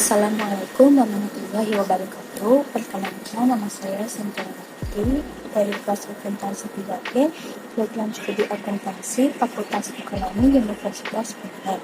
Assalamualaikum warahmatullahi wabarakatuh. Perkenalkan, nama saya Sinta Putri dari kelas akuntansi 3B, program studi akuntansi Fakultas Ekonomi Universitas UNER.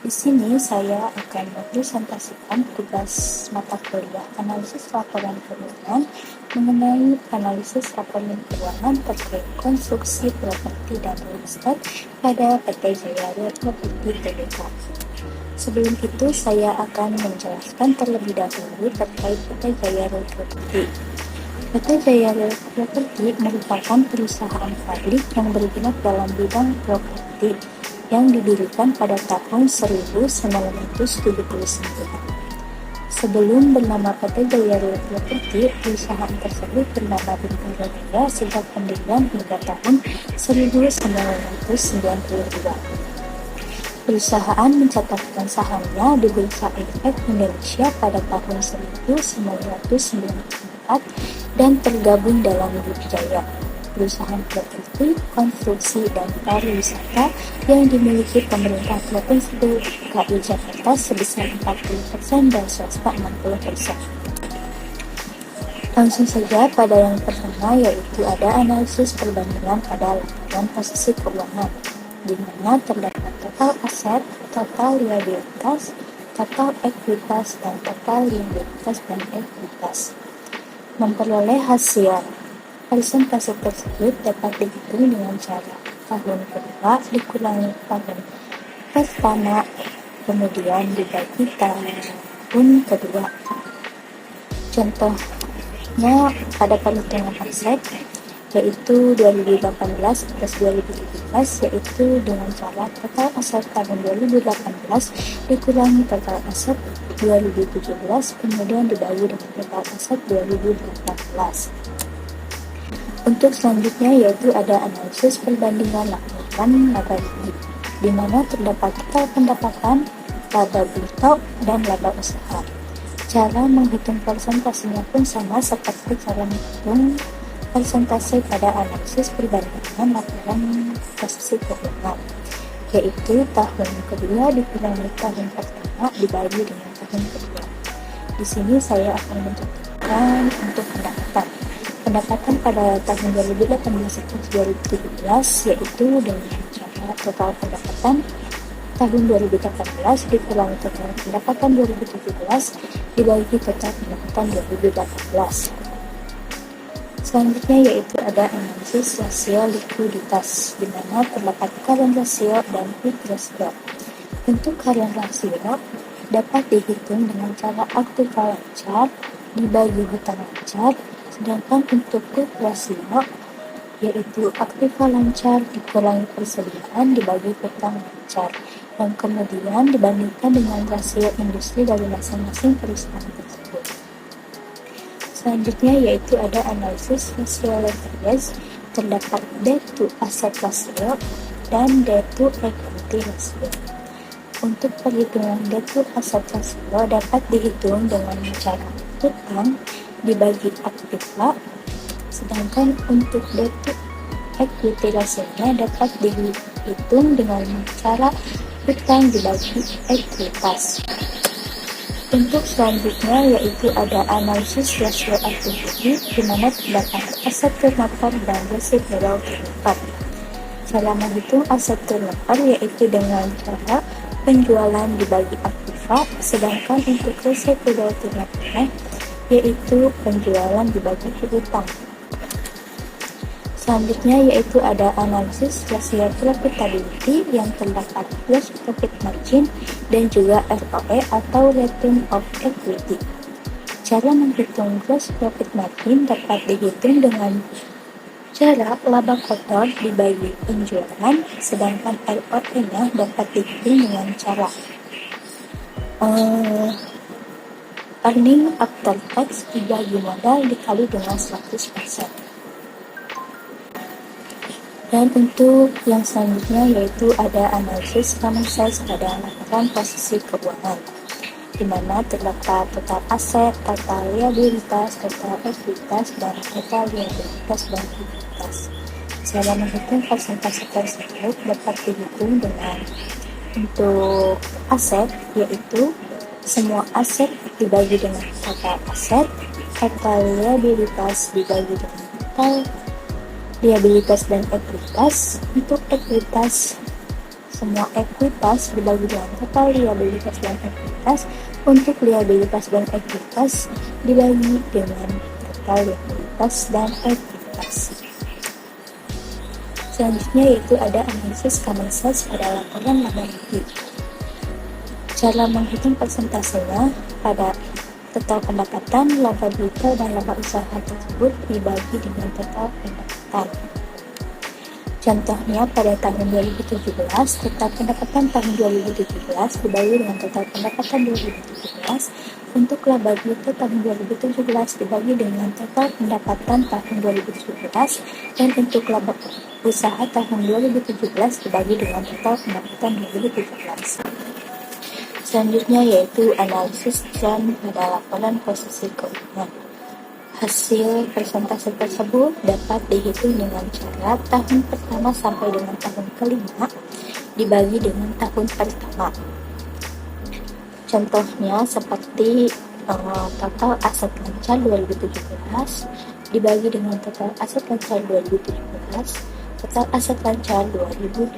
Di sini saya akan mempresentasikan tugas mata kuliah analisis laporan keuangan mengenai analisis laporan keuangan terkait konstruksi properti dan real estate pada PT Jaya Real Property Tbk. Sebelum itu, saya akan menjelaskan terlebih dahulu terkait PT Jaya Real Property. PT Jaya Real Property merupakan perusahaan pabrik yang bergerak dalam bidang properti yang didirikan pada tahun 1979. Sebelum bernama PT Jaya Real Property, perusahaan tersebut bernama Bintaro Jaya sejak pendirian hingga tahun 1992. Perusahaan mencatatkan sahamnya di Bursa Efek Indonesia pada tahun 1994 dan tergabung dalam Grup Jaya, perusahaan properti, konstruksi, dan pariwisata yang dimiliki pemerintah Provinsi DKI Jakarta sebesar 40% dan swasta 60%. Langsung saja pada yang pertama, yaitu ada analisis perbandingan pada laporan posisi keuangan, di mana terdapat total aset, total liabilitas, total ekuitas, dan total liabilitas dan ekuitas. Memperoleh hasil presentasi tersebut dapat dihitung dengan cara tahun kedua dikurangi tahun pertama, kemudian dibagi tahun kedua. Contohnya pada perhitungan aset, yaitu 2018 plus 2017, yaitu dengan cara total aset tahun 2018 dikurangi total aset 2017, kemudian dibagi dengan total aset 2018. Untuk selanjutnya yaitu ada analisis perbandingan laporan laba rugi, di mana terdapat total pendapatan, laba bruto, dan laba usaha. Cara menghitung persentasenya pun sama seperti cara menghitung persentase pada analisis perbandingan laporan posisi keuangan, yaitu tahun kedua dikurangi tahun pertama dibagi dengan tahun kedua. Di sini saya akan mencontohkan untuk pendapatan pada tahun 2018-2017, yaitu dengan cara total pendapatan tahun 2018 dikurangi total pendapatan 2017 dibagi total pendapatan 2018. Selanjutnya yaitu ada analisis rasio likuiditas, di mana terdapat current ratio dan quick ratio. Untuk current ratio dapat dihitung dengan cara aktiva lancar dibagi hutang lancar, sedangkan untuk quick ratio yaitu aktiva lancar dikurangi persediaan dibagi hutang lancar, yang kemudian dibandingkan dengan rasio industri dari masing-masing perusahaan tersebut. Selanjutnya yaitu ada analisis rasio leverage, terdapat debt to asset ratio dan debt to equity ratio. Untuk perhitungan debt to asset ratio dapat dihitung dengan cara hutang dibagi aktiva, sedangkan untuk debt to equity ratio-nya dapat dihitung dengan cara hutang dibagi ekuitas. Untuk selanjutnya yaitu ada analisis rasio activity, di mana terdapat aset turnover dan residual turnover. Cara menghitung aset turnover yaitu dengan cara penjualan dibagi aktiva, sedangkan untuk residual turnover yaitu penjualan dibagi piutang. Selanjutnya yaitu ada analisis rasio profitability, yang terdapat gross profit margin dan juga ROE atau return of equity. Cara menghitung gross profit margin dapat dihitung dengan cara laba kotor dibagi penjualan, sedangkan ROE-nya dapat dihitung dengan cara earning after tax dibagi modal dikali dengan 100%. Dan untuk yang selanjutnya yaitu ada analisis common size pada laporan posisi keuangan, di mana terdapat total aset, total liabilitas, total ekuitas, dan total liabilitas dan ekuitas. Cara menghitung persentase tersebut dapat dihitung dengan untuk aset yaitu semua aset dibagi dengan total aset, total liabilitas dibagi dengan total liabilitas dan ekuitas. Untuk ekuitas, semua ekuitas dibagi dengan total liabilitas dan ekuitas. Untuk liabilitas dan ekuitas dibagi dengan total liabilitas dan ekuitas. Selanjutnya yaitu ada analisis common sense pada laporan laba rugi. Cara menghitung persentasenya pada total pendapatan, laba berita, dan laba usaha tersebut dibagi dengan total pendapatan. Contohnya pada tahun 2017, total pendapatan tahun 2017 dibagi dengan total pendapatan 2017. Untuk laba berita tahun 2017 dibagi dengan total pendapatan tahun 2017, dan untuk laba usaha tahun 2017 dibagi dengan total pendapatan 2017. Selanjutnya yaitu analisis tren pada laporan posisi keuangan. Hasil persentase tersebut dapat dihitung dengan cara tahun pertama sampai dengan tahun kelima dibagi dengan tahun pertama. Contohnya seperti total aset lancar 2017 dibagi dengan total aset lancar 2017, total aset lancar 2018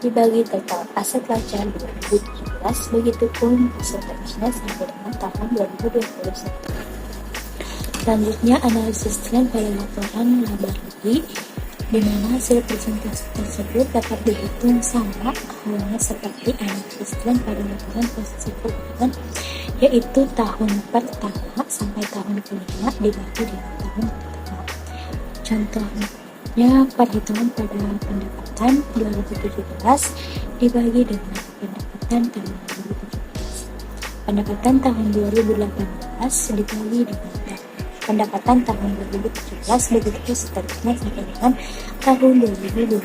dibagi total aset lancar 2017, begitupun seterusnya sampai dengan tahun 2021. Selanjutnya analisis tren pada laporan laba rugi, di mana hasil presentasi tersebut dapat dihitung sama halnya seperti analisis tren pada laporan posisi keuangan, yaitu tahun pertama sampai tahun kelima dibagi dengan tahun pertama. Contohnya perhitungan pada pendapatan 2017 dibagi dengan pendapatan tahun 2017. Pendapatan tahun 2018 dibagi dengan pendapatan tahun 2017, begitu seterusnya sampai dengan tahun 2021.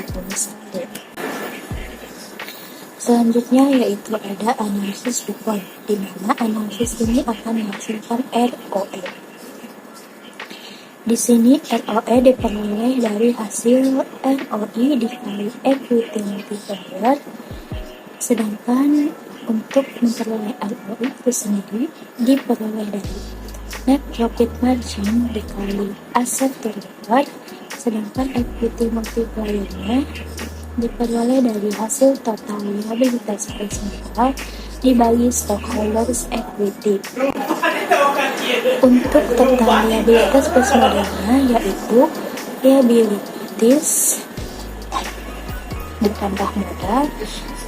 Selanjutnya yaitu ada analisis DuPont, di mana analisis ini akan menghasilkan ROE. Di sini ROE diperoleh dari hasil ROI dikali equity multiplier, sedangkan untuk memperoleh ROI itu sendiri diperoleh dari net profit margin dikali aset turnover, sedangkan equity multiplier-nya diperoleh dari hasil total liabilitas personal dibagi stockholders equity. Untuk total liabilitas personalnya yaitu liabilities ditambah modal,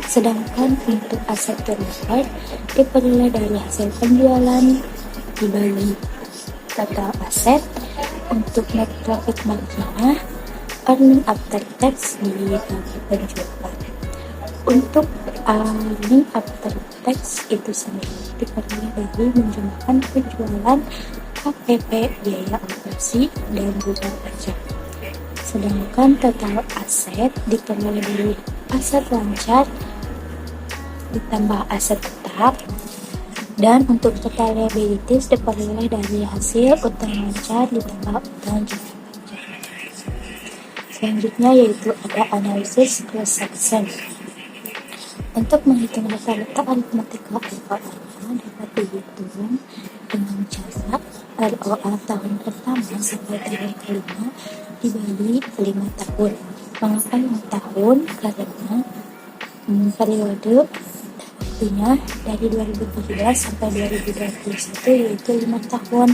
sedangkan untuk aset turnover diperoleh dari hasil penjualan dibagi total aset. Untuk net profit marginnya earning after tax dibagi penjualan. Untuk earning after tax itu sendiri diperoleh dari menjumlahkan penjualan, KPP, biaya operasi, dan juga pajak. Sedangkan total aset diperoleh dari aset lancar ditambah aset tetap, dan untuk total liabilities diperoleh dari hasil utang lancar ditambah utang jangka panjang. Selanjutnya yaitu ada analisis cross section. Untuk menghitung rata-rata aritmatika ROA dapat dihitung dengan cara ROA tahun pertama sampai tahun kelima dibagi 5 tahun. Mengapa 5 tahun? Karena periode waktunya dari 2017 sampai 2021 yaitu 5 tahun.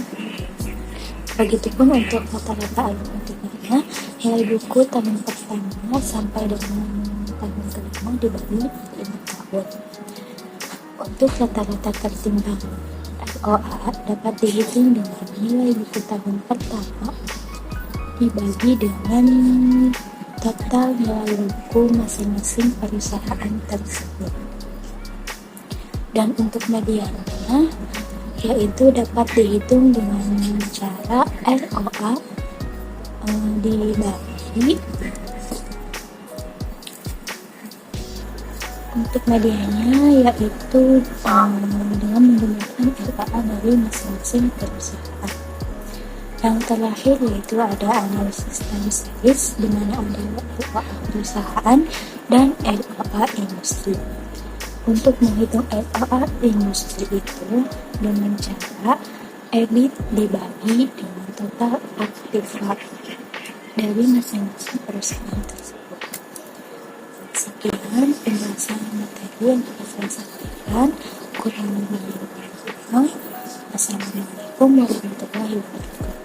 Begitupun untuk rata-rata aritmatikanya, nilai buku tahun pertama sampai dengan tahun kelima dibagi 5 tahun. Untuk rata-rata tertimbang ROA dapat dihitung dengan nilai buku tahun pertama dibagi dengan total nilai buku masing-masing perusahaan tersebut. Dan untuk mediannya yaitu dapat dihitung dengan cara ROA dibagi untuk mediannya yaitu dengan menggunakan ROA dari masing-masing perusahaan. Yang terakhir yaitu ada analisis time series, di mana ada ROA perusahaan dan ROA industri. Untuk menghitung ROA industri itu dengan cara EBIT dibagi dengan total aktifat dari masing-masing perusahaan tersebut. Sekian penjelasan materi yang dapat saya sampaikan. Kurang lebihnya mohon maaf. Assalamualaikum warahmatullahi wabarakatuh.